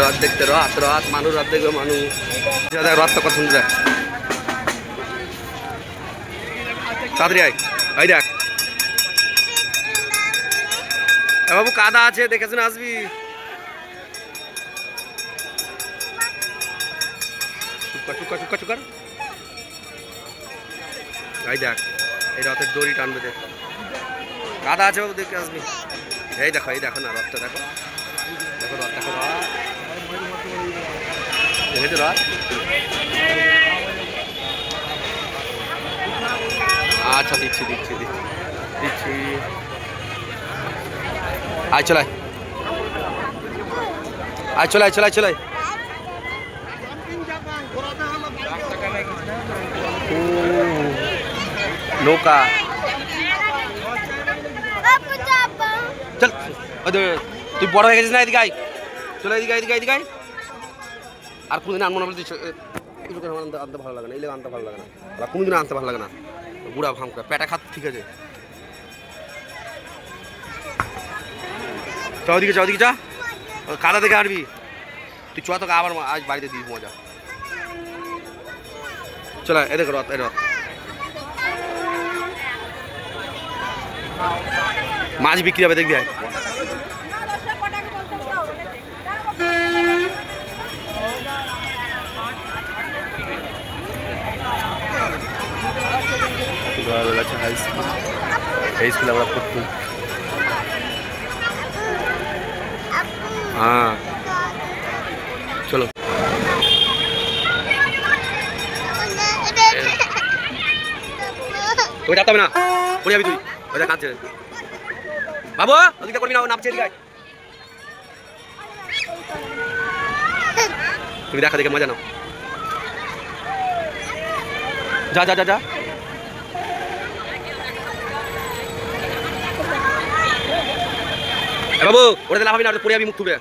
রথ দেখতে রথ রথ মানুষ রথ দেখবে মানুষ দেখ রথ তো কত সুন্দর দেখ তাড়াতাড়ি আয় এই দেখ বাবু কাদা আছে দেখে শুনে আসবি চুকা চুকা চুকা এই দেখ এই রথের দড়ি টানবে দেখ কাদা আছে বাবু দেখে আসবি এই দেখো না রথটা দেখো দেখো রথ দেখো দেখেছো রথ আচ্ছা দিচ্ছি আয় চলাই নৌকা চল তুই বড় হয়ে গেছিস না এদিকে আয় চলে এদিকে আয় আর কোনদিন আনবো না বলতে আনতে ভালো লাগে না এই আনতে ভালো লাগে না আর কোনদিন আনতে ভালো লাগে না বুড়া ভাঙকা পেটা খাত ঠিক আছে চৌদিকে যা কাদা দেখে আনবি তুই চুয়া তোকে আবার আজ বাড়িতে দিস মজা চলো এ দেখো রথ মাছ বিক্রি হবে দেখবি হাই স্কুল আমরা পড়তাম হ্যাঁ চলো ওই যাতে হবে না পড়ে যাবি তুই ওইটা কাঁদছে বাবু ওদিকটা করবি না ও নামছে এদিকে তুমি দেখা দেখে মজা নাও যা বাবু ওটা লাভ হবে না পড়ে যাবি মুখ থুবে